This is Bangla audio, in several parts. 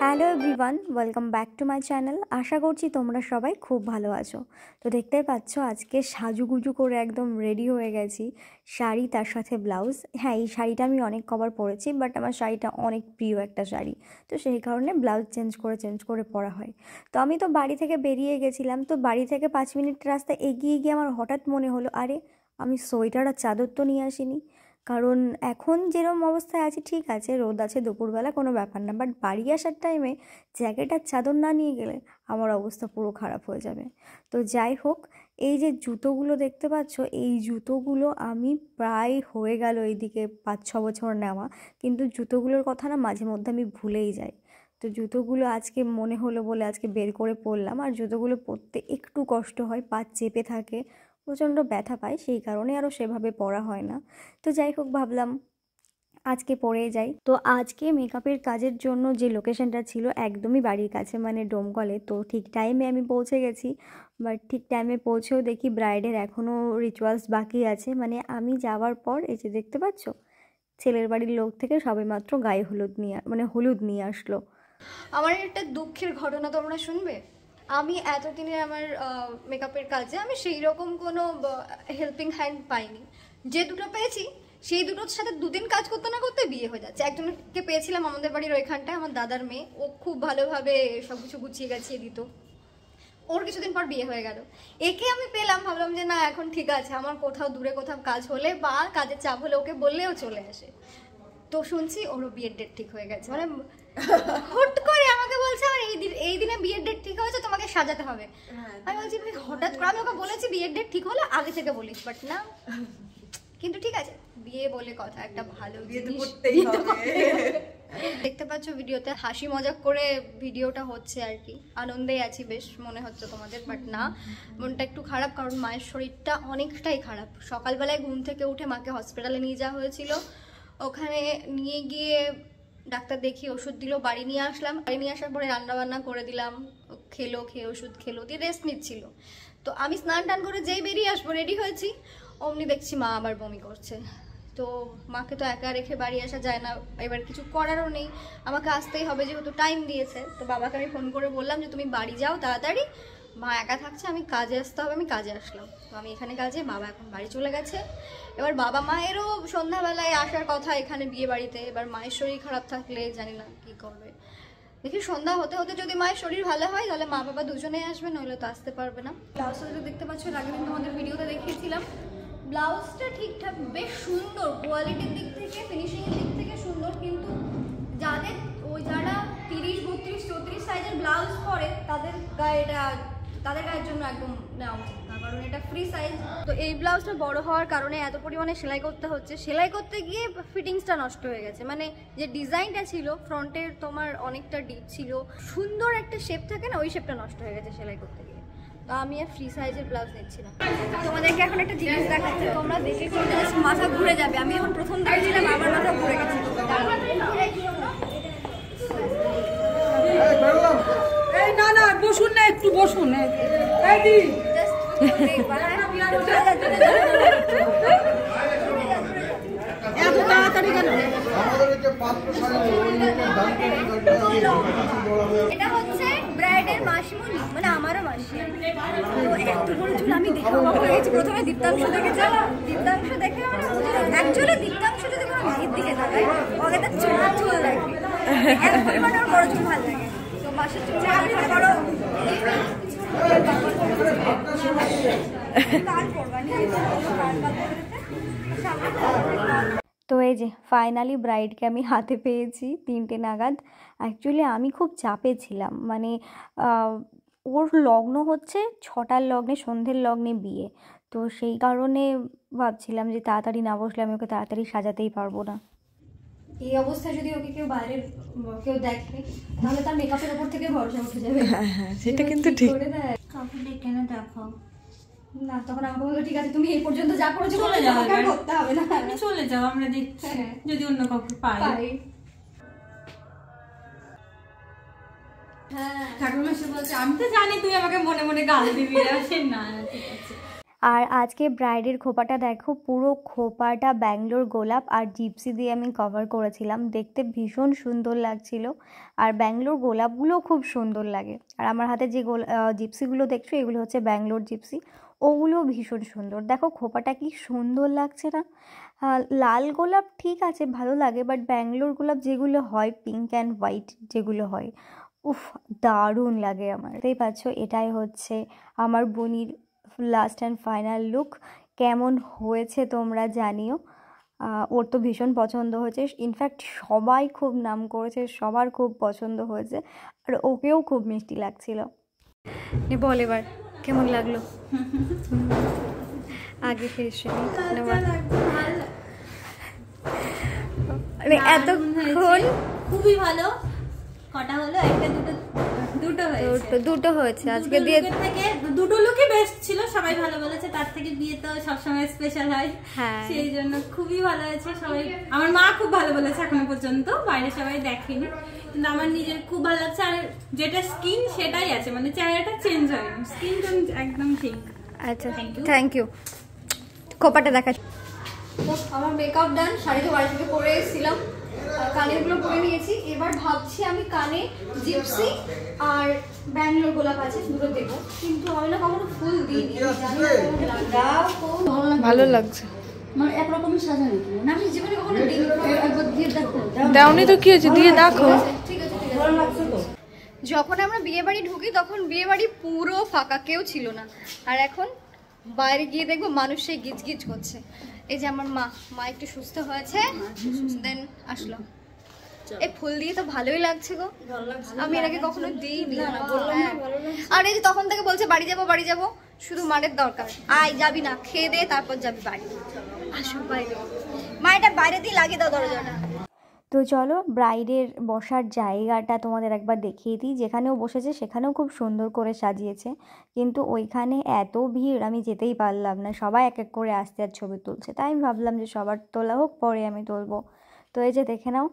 Hello everyone, welcome back to my channel. আশা করছি তোমরা সবাই খুব ভালো আছো। তো দেখতেই পাচ্ছ আজকে সাজুগুজু করে একদম রেডি হয়ে গেছি, শাড়ি তার সাথে ব্লাউজ। হ্যাঁ, এই শাড়িটা আমি অনেক কবার পরেছি, বাট আমার শাড়িটা অনেক প্রিয় একটা শাড়ি, তো সেই কারণে ব্লাউজ চেঞ্জ করে পরা হয়। তো আমি তো বাড়ি থেকে বেরিয়ে গেছিলাম, তো বাড়ি থেকে 5 মিনিট রাস্তা এগিয়ে গিয়ে আমার হঠাৎ মনে হলো, আরে আমি সোয়েটার আর চাদর তো নিয়ে আসিনি। কারণ এখন যেরকম অবস্থায় আছে ঠিক আছে, রোদ আছে দুপুরবেলা, কোনো ব্যাপার না, বাট বাড়ি আসার টাইমে জ্যাকেট আর চাদর না নিয়ে গেলে আমার অবস্থা পুরো খারাপ হয়ে যাবে। তো যাই হোক, এই যে জুতোগুলো দেখতে পাচ্ছ, এই জুতোগুলো আমি প্রায় হয়ে গেল এইদিকে 5-6 বছর নেওয়া, কিন্তু জুতোগুলোর কথা না মাঝে মধ্যে আমি ভুলেই যাই। তো জুতোগুলো আজকে মনে হলো বলে আজকে বের করে পরলাম। আর জুতোগুলো পরতে একটু কষ্ট হয়, পা চেপে থাকে, প্রচণ্ড ব্যথা পায়, সেই কারণে আরও সেভাবে পরা হয় না। তো যাই হোক, ভাবলাম আজকে পরে যাই। তো আজকে মেকআপের কাজের জন্য যে লোকেশনটা ছিল একদমই বাড়ির কাছে, মানে ডোমকলে, তো ঠিক টাইমে আমি পৌঁছে গেছি। বাট ঠিক টাইমে পৌঁছেও দেখি ব্রাইডের এখনও রিচুয়ালস বাকি আছে। মানে আমি যাওয়ার পর এই যে দেখতে পাচ্ছ, ছেলের বাড়ির লোক থেকে সবেমাত্র গায়ে হলুদ নিয়ে আসলো। আমার একটা দুঃখের ঘটনা তোমরা শুনবে। আমি এতদিনে আমার মেকআপের কাজে আমি সেই রকম কোনো হেল্পিং হ্যান্ড পাইনি। যে দুটো পেয়েছি সেই দুটোর সাথে দুদিন কাজ করতে না করতে বিয়ে হয়ে যাচ্ছে। একজনকে পেয়েছিলাম আমাদের বাড়ির ওইখানটায়, আমার দাদার মেয়ে, ও খুব ভালোভাবে সব কিছু গুছিয়ে গাছিয়ে দিত। ওর কিছুদিন পর বিয়ে হয়ে গেল। একে আমি পেলাম, ভাবলাম যে না এখন ঠিক আছে, আমার কোথাও দূরে কোথাও কাজ হলে বা কাজের চাপ হলে ওকে বললেও চলে আসে। তো শুনছি ওরও বিয়ের ডেট ঠিক হয়ে গেছে। মানে হুট করে আমাকে বলছে আমার এই দিনে বিয়ের ডেট ঠিক হয়েছে, তোমাকে সাজাতে হবে। আমি বলছি ভাই হঠাৎ করে, আমি ওকে বলেছি বিয়ের ডেট ঠিক হলে আগে থেকে বলিস, বাট না। কিন্তু ঠিক আছে, বিয়ে বলে কথা, একটা ভালো জিনিস দেখতে পাচ্ছ ভিডিওতে, হাসি মজাক করে ভিডিওটা হচ্ছে আর কি, আনন্দেই আছি বেশ মনে হচ্ছে তোমাদের, বাট না, মনটা একটু খারাপ। কারণ মায়ের শরীরটা অনেকটাই খারাপ। সকালবেলায় ঘুম থেকে উঠে মাকে হসপিটালে নিয়ে যাওয়া হয়েছিল। ওখানে নিয়ে গিয়ে ডাক্তার দেখিয়ে ওষুধ দিল, বাড়ি নিয়ে আসলাম। বাড়ি নিয়ে আসার পরে রান্নাবান্না করে দিলাম, খেয়ে ওষুধ খেলো, দিয়ে রেস্ট নিচ্ছিল। তো আমি স্নান টান করে যেই বেরিয়ে আসবো রেডি হয়েছি, অমনি দেখছি মা আবার বমি করছে। তো মাকে তো একা রেখে বাড়ি আসা যায় না, এবার কিছু করারও নেই, আমাকে আসতেই হবে যেহেতু টাইম দিয়েছে। তো বাবাকে আমি ফোন করে বললাম যে তুমি বাড়ি যাও তাড়াতাড়ি, মা একা থাকছে, আমি কাজে আসতে হবে। আমি কাজে আসলাম, তো আমি এখানে কাজে, বাবা এখন বাড়ি চলে গেছে। এবার বাবা মায়েরও সন্ধ্যাবেলায় আসার কথা এখানে বিয়ে বাড়িতে। এবার মায়ের শরীর খারাপ থাকলে জানি না কি করবে। দেখি সন্ধ্যা হতে হতে যদি মায়ের শরীর ভালো হয় তাহলে মা বাবা দুজনেই আসবে, নইলে তো আসতে পারবে না। ব্লাউজটা যদি দেখতে পাচ্ছ, আগের দিন তোমাদের ভিডিওতে দেখিয়েছিলাম, ব্লাউজটা ঠিকঠাক বেশ সুন্দর, কোয়ালিটির দিক থেকে ফিনিশিংয়ের দিক থেকে সুন্দর। কিন্তু যারা 30, 32, 34 সাইজের ব্লাউজ পরে তাদের গায়ের জন্য একদম নেওয়া উচিত না, কারণ এটা ফ্রি সাইজ। তো এই ব্লাউজটা বড় হওয়ার কারণে এত পরিমাণে সেলাই করতে হচ্ছে, সেলাই করতে গিয়ে ফিটিংসটা নষ্ট হয়ে গেছে। মানে যে ডিজাইনটা ছিল ফ্রন্টের তোমার অনেকটা ডিপ ছিল, সুন্দর একটা শেপ থাকে না, ওই শেপটা নষ্ট হয়ে গেছে সেলাই করতে গিয়ে। তো আমি আর ফ্রি সাইজের ব্লাউজ নিচ্ছিলাম। তোমাদেরকে এখন একটা জিনিস দেখাচ্ছি, তোমরা দেখে মাথা ঘুরে যাবে। আমি এখন প্রথম দেখছিলাম, আমার মাথা ঘুরে গেছে। না বসুন না, একটু বসুন। এত তাড়াতাড়ি কেন? এটা হচ্ছে ব্রাইডের মাসিমণি, মানে আমারও মাসি। তো এত বড় চুল আমি দেখে অবাক হয়ে গেছি। প্রথমে দীপ্তাংশ দেখে অ্যাকচুয়ালি দীপ্তাংশ যদি কোনো মেয়ের দিকে তাকায়, ওকে তার চুল দেখে এত পরিমাণে ওর বড় চুল ভালো লাগে। তো মাসির চুল বড় তো এই যে ফাইনালি ব্রাইডকে আমি হাতে পেয়েছি 3টে নাগাদ। অ্যাকচুয়ালি আমি খুব চাপে ছিলাম, মানে ওর লগ্ন হচ্ছে 6টার লগ্নে, সন্ধ্যের লগ্নে বিয়ে। তো সেই কারণে ভাবছিলাম যে তাড়াতাড়ি না বসলে আমি ওকে তাড়াতাড়ি সাজাতেই পারবো না। এই অবস্থায় যদি ওকে কেউ দেখে তাহলে তার মেকআপের উপর থেকে ভরসা উঠে যাবে। হ্যাঁ, সেটা কিন্তু ঠিক। কাউকে কেন দেখাও না, তখন আমাকে বললো ঠিক আছে তুমি এই পর্যন্ত যা করেছো চলে যাও, করতে হবে না, তুমি চলে যাও, আমরা দেখছি যদি অন্য কাউকে পাই। হ্যাঁ, ঠাকুরমা সে বলছে আমি তো জানি তুই আমাকে মনে মনে গাল দিবি। না ঠিক আছে, আর আজকে ব্রাইডের খোপাটা দেখো, পুরো খোপাটা ব্যাঙ্গালোর গোলাপ আর জিপসি দিয়ে আমি কভার করেছিলাম, দেখতে ভীষণ সুন্দর লাগছিল। আর ব্যাঙ্গালোর গোলাপগুলো খুব সুন্দর লাগে। আর আমার হাতে যে জিপসিগুলো দেখছো এগুলো হচ্ছে ব্যাঙ্গালোর জিপসি, ওগুলো ভীষণ সুন্দর। দেখো খোপাটা কি সুন্দর লাগছে না? লাল গোলাপ ঠিক আছে ভালো লাগে, বাট ব্যাঙ্গালোর গোলাপ যেগুলো হয় পিঙ্ক অ্যান্ড হোয়াইট যেগুলো হয়, উফ দারুণ লাগে আমার। দেখতেই পাচ্ছ এটাই হচ্ছে আমার বোনির লাস্ট অ্যান্ড ফাইনাল লুক। কেমন হয়েছে তোমরা জানিও। ওর তো ভীষণ পছন্দ হয়েছে, ইনফ্যাক্ট সবাই খুব নাম করেছে, সবার খুব পছন্দ হয়েছে, আর ওকেও খুব মিষ্টি লাগছিল। বল এবার কেমন লাগলো? আগে শেষ এতক্ষণ খুবই ভালো। কটা হলো? একটা দুটো হয়েছে আজকে দিয়ে থেকে। দুটো লুকই বেস্ট ছিল, সবাই ভালো বলেছে। তার থেকে বিয়ে তো সবসময় স্পেশাল হয়, সেই জন্য খুবই ভালো হয়েছে। সবাই, আমার মা খুব ভালো বলেছে এখনো পর্যন্ত, বাইরে সবাই দেখেনি, কিন্তু আমার নিজের খুব ভালো লাগছে। আর যেটা স্কিন সেটাই আছে, মানে চেহারাটা চেঞ্জ হয়নি, স্কিন টোন একদম ঠিক। আচ্ছা থ্যাংক ইউ। খোপাটা দেখা। আমার মেকআপ ডান, শাড়ি তো বাড়ি থেকে পরে এসেছিলাম, কানেরগুলো পরে নিয়েছি। এবার ভাবছি আমি কানে জিপসি আর ব্যাঙ্গালোর গোলাপ আছে দুটো দেবো, কিন্তু আমি না কখনো ফুল দিইনি। ভালো লাগছে, মানে একরকমই সাজানো না, আমি জীবনে কখনো দিইনি। একবার দিয়ে দেখো। দাওনি তো কি হয়েছে, দিয়ে দেখো। ঠিক আছে ভালো লাগছে তো। যখন আমরা বিয়ে বাড়ি ঢুকি তখন বিয়ে বাড়ি পুরো ফাঁকা, কেউ ছিল না। আর এখন বাইরে গিয়ে দেখবো মানুষ সেই গিজগিজ করছে। এই যে আমার মা একটু সুস্থ হয়েছে, দেন আসলো। এই ফুল দিয়ে তো ভালোই লাগছে গো, আমি এর আগে কখনো দিইনি। আর এই যে তখন থেকে বলছে বাড়ি যাবো, শুধু মায়ের দরকার, আয় যাবি না, খেয়ে দে তারপর যাবি বাড়ি। আসো বাইরে, মা এটা বাইরে দিয়ে লাগিয়ে দাও দরজাটা। তো চলো ব্রাইডের বসার জায়গাটা তোমাদের একবার দেখিয়ে দিই। যেখানেও বসেছে সেখানেও খুব সুন্দর করে সাজিয়েছে, কিন্তু ওইখানে এত ভিড় আমি যেতেই পারলাম না। সবাই এক এক করে আসতে আর ছবি তুলছে, তাই আমি ভাবলাম যে সবার তোলা হোক, পরে আমি তুলবো। তো এই যে দেখে নাও,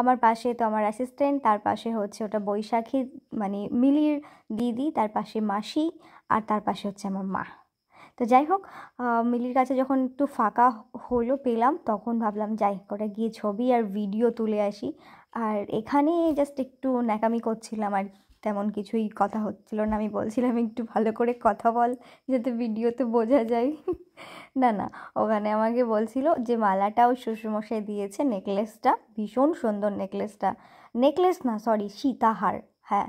আমার পাশে তো আমার অ্যাসিস্ট্যান্ট, তার পাশে হচ্ছে ওটা বৈশাখী মানে মিলির দিদি, তার পাশে মাসি, আর তার পাশে হচ্ছে আমার মা। তো যাই হোক, মিলির কাছে যখন একটু ফাঁকা হলো পেলাম, তখন ভাবলাম যাই করে গিয়ে ছবি আর ভিডিও তুলে আসি। আর এখানে জাস্ট একটু ন্যাকামি করছিলাম, আর তেমন কিছুই কথা হচ্ছিল না। আমি বলছিলাম একটু ভালো করে কথা বল যাতে ভিডিওতে বোঝা যায়। না, ওখানে আমাকে বলছিল যে মালাটাও শ্বশুরমশাই দিয়েছে, নেকলেসটা ভীষণ সুন্দর। নেকলেস না সরি, সীতাহার। হ্যাঁ,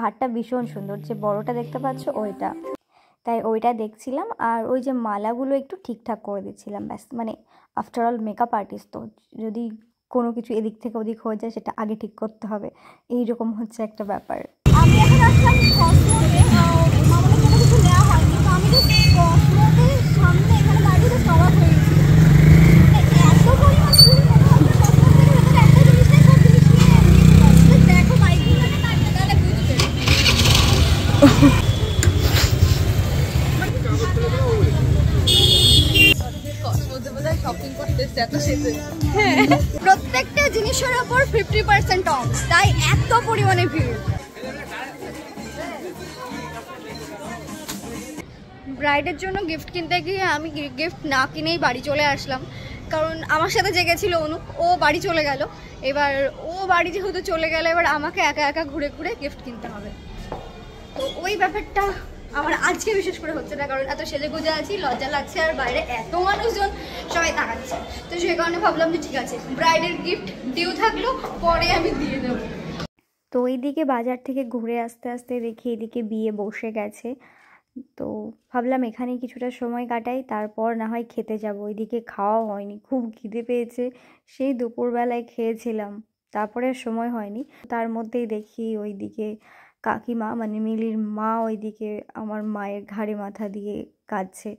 হারটা ভীষণ সুন্দর, যে বড়টা দেখতে পাচ্ছ ওইটা। তাই ওইটা দেখছিলাম, আর ওই যে মালাগুলো একটু ঠিকঠাক করে দিচ্ছিলাম, ব্যাস। মানে আফটার অল মেকআপ আর্টিস্ট তো, যদি কোনো কিছু এদিক থেকে ওদিক হয়ে যায় সেটা আগে ঠিক করতে হবে, এইরকম হচ্ছে একটা ব্যাপার। আমি এখন আসলাম কসমোতে, আমাদের কোনো কিছু নেওয়া হয়নি, তো আমি যে কসমোতে সামনে এখানে দাঁড়িয়ে তো সবাক হয়ে গেছি। এত পরিমাণ ভিড়, মনে হচ্ছে কসমোতে ভেতরে একটা জিনিস নেই, সব জিনিস নিয়ে নিয়ে দেখো বাইকগুলোকে দাঁড়িয়ে, তাহলে বুঝবে। প্রত্যেকটা জিনিসের উপর 50% অফ, তাই এত পরিমাণে ভিড়। ব্রাইডের জন্য গিফট কিনতে গিয়ে আমি গিফট না কিনেই বাড়ি চলে আসলাম, কারণ আমার সাথে যে গেছিল অনুপ, ও বাড়ি চলে গেল। এবার ও বাড়ি যেহেতু চলে গেল, এবার আমাকে একা একা ঘুরে ঘুরে গিফট কিনতে হবে। তো ওই ব্যাপারটা আমার আজকে বিশেষ করে হচ্ছে না, কারণ এত সেজে গুজে আছি, লজ্জা লাগছে, আর বাইরে এত মানুষজন সবাই তাকাচ্ছে। তো সেই কারণে ভাবলাম যে ঠিক আছে, ব্রাইডের গিফট ডিউ থাকলো, পরে আমি দিয়ে দেবো। তো এইদিকে বাজার থেকে ঘুরে আসতে আসতে দেখি এদিকে বিয়ে বসে গেছে। তো ভাবলাম এখানে কিছুটা সময় কাটাই, তারপর না হয় খেতে যাব। ওইদিকে খাওয়া হয়নি, খুব খিদে পেয়েছে, সেই দুপুরবেলায় খেয়েছিলাম, তারপরে আর সময় হয়নি। তার মধ্যেই দেখি ওইদিকে কাকিমা মানে মিলির মা ওইদিকে আমার মায়ের ঘাড়ে মাথা দিয়ে কাঁদছে।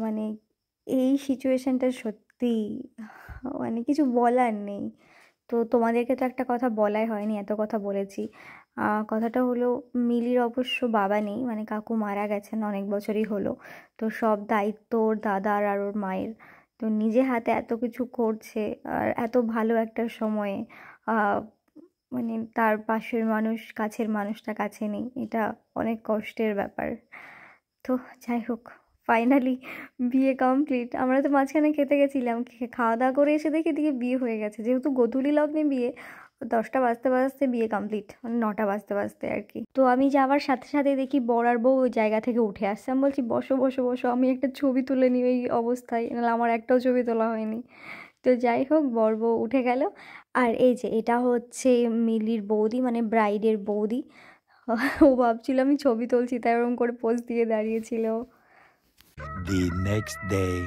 মানে এই সিচুয়েশানটা সত্যি মানে কিছু বলার নেই। তো তোমাদেরকে তো একটা কথা বলাই হয়নি, এত কথা বলেছি। কথাটা হলো, মিলির অবশ্য বাবা নেই, মানে কাকু মারা গেছেন অনেক বছরই হলো। তো সব দায়িত্ব ওর দাদার আর ওর মায়ের। তো নিজে হাতে এত কিছু করছে, আর এত ভালো একটা সময়ে মানে তার পাশের মানুষ, কাছের মানুষটা কাছে নেই, এটা অনেক কষ্টের ব্যাপার। তো যাই হোক, ফাইনালি বিয়ে কমপ্লিট। আমরা তো মাঝখানে খেতে গেছিলাম, খাওয়া দাওয়া করে এসে দেখি দিকে বিয়ে হয়ে গেছে। যেহেতু গোধূলি লগ্নে বিয়ে, 10টা বাজতে বাজতে বিয়ে কমপ্লিট, মানে 9টা বাজতে বাজতে আর কি। তো আমি যাওয়ার সাথে সাথে দেখি বর আর বউ ওই জায়গা থেকে উঠে আসছে। আমি বলছি বসো বসো বসো, আমি একটা ছবি তুলে নিই এই অবস্থায়, নাহলে আমার একটাও ছবি তোলা হয়নি। তো যাই হোক, বর বউ উঠে গেল। আর এই যে এটা হচ্ছে মিলির বৌদি, মানে ব্রাইডের বৌদি। ও ভাবছিল আমি ছবি তুলছি, তাই ওরকম করে পোজ দিয়ে দাঁড়িয়েছিল। The next day.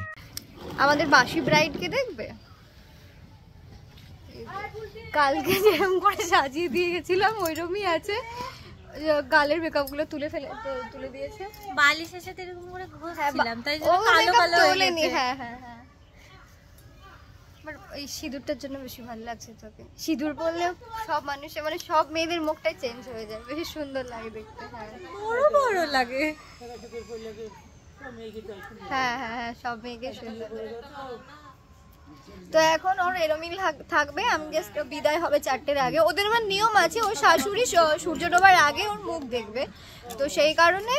আমাদের বাসি ব্রাইডকে দেখবে, কালকে যেরকম করে সাজিয়ে দিয়ে গেছিলাম ওইরকমই আছে। গালের মেকআপ গুলো তুলে দিয়েছে, বালিশের সাথে এরকম করে ঘষছিলাম, তাই ও জন্য কালো কালো হয়ে তোলেনি। গেছে। হ্যাঁ হ্যাঁ হ্যাঁ, বাট এই সিঁদুরটার জন্য বেশি ভালো লাগছে তোকে। সিঁদুর পরলে সব মানুষের, মানে সব মেয়েদের মুখটাই চেঞ্জ হয়ে যায়, বেশি সুন্দর লাগে দেখতে। হ্যাঁ বড় বড় লাগে। হ্যাঁ হ্যাঁ হ্যাঁ, সব মেয়েকে সুন্দর লাগে। তো এখন ওর এরমিল থাকবে, আমি জাস্ট বিদায় হবে 4টের আগে। ওদের আমার নিয়ম আছে, ওর শাশুড়ি সূর্য ডোবার আগে ওর মুখ দেখবে, তো সেই কারণে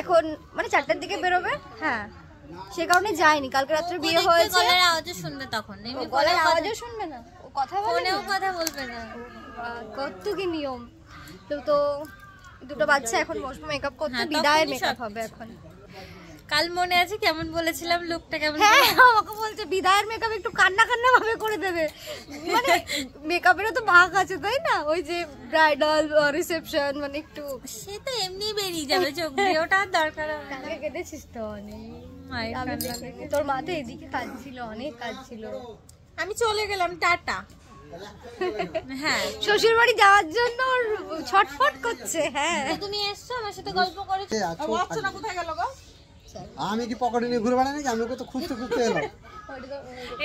এখন মানে 4টার দিকে বেরোবে। হ্যাঁ, সে কারণে যায়নি। কালকে রাত্রে বিয়ে হয়েছে, গলার আওয়াজও শুনবে তখন, গলার আওয়াজও শুনবে না, ও কথা ফোনেও কথা বলবে না। কত কি নিয়ম। তো দুটো বাচ্চা এখন বসবো মেকআপ করতে, বিদায়ের মেকআপ হবে এখন। কাল মনে আছে কেমন বলেছিলাম লুকটা কেমন? হ্যাঁ, আমাকে বলছে বিদায়ের মেকআপ একটু কান্না কান্না ভাবে করে দেবে, মানে মেকআপেরও তো ভাগ আছে তাই না, ওই যে ব্রাইডাল রিসেপশন, মানে একটু সে তো এমনি বেরিয়ে যাবে, চোখ দিয়ে ওটা আর দরকার হবে না। কালকে কেঁদেছিস তো অনেক, মায়ের আমি কান্না দেখিনি। তোর মা তো এদিকে কাজ ছিল, অনেক কাজ ছিল। আমি চলে গেলাম, টাটা। হ্যাঁ, শ্বশুর বাড়ি যাওয়ার জন্য ওর ছটফট করছে। হ্যাঁ, তুমি এসছো আমার সাথে গল্প করেছো। কোথায় গেল গো? আমি কি পকেটে নিয়ে ঘুরে বেড়াই নাকি? আমি ওকে তো খুঁজতে খুঁজতে এলাম।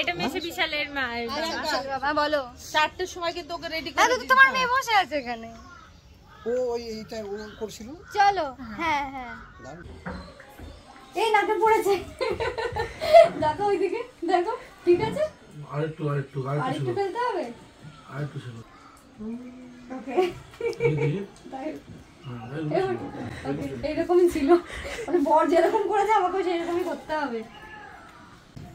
এটা মেসে বিশালের মা। বাবা বলো, 4টার সময় কিন্তু ওকে রেডি হ্যাঁ তো তোমার মেয়ে বসে আছে এখানে। ও ওই এইটা ও করছিল। চলো। হ্যাঁ হ্যাঁ, এই নাকে পড়েছে, দেখো ওইদিকে, দেখো ঠিক আছে, আরেকটু আরেকটু ফেলতে হবে। আরেকটু ছিল। ওকে, এই এইরকমই ছিল, মানে বর যেরকম করেছে আমাকেও সেরকমই করতে হবে।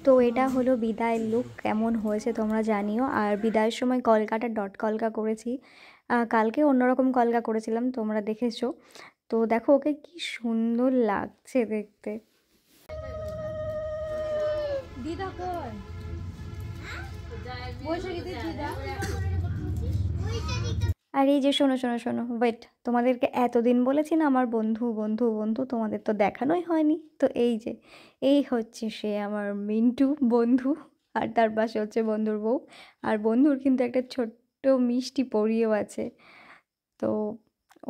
তো এটা হলো বিদায়ের লুক, কেমন হয়েছে তোমরা জানিও। আর বিদায়ের সময় কলকাটা ডট কলকা করেছি, কালকে অন্যরকম কলকা করেছিলাম, তোমরা দেখেছো। তো দেখো ওকে কি সুন্দর লাগছে দেখতে। দিদা কই বসে গেছে দিদা। আর এই যে শোনো শোনো শোনো, ওয়েট, তোমাদেরকে এতদিন বলেছি না আমার বন্ধু বন্ধু বন্ধু, তোমাদের তো দেখানোই হয়নি। তো এই যে এই হচ্ছে সে আমার মিন্টু বন্ধু, আর তার পাশে হচ্ছে বন্ধুর বউ। আর বন্ধুর কিন্তু একটা ছোট্ট মিষ্টি পরিও আছে। তো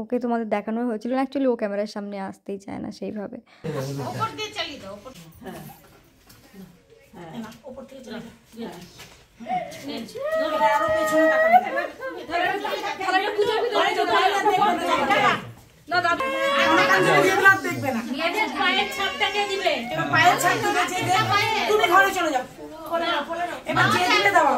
ওকে তোমাদের দেখানো হয়েছিল না, অ্যাকচুয়ালি ও ক্যামেরার সামনে আসতেই চায় না সেইভাবে। তুমি ঘরে চলে যাও, এবার যে দিতে দাও।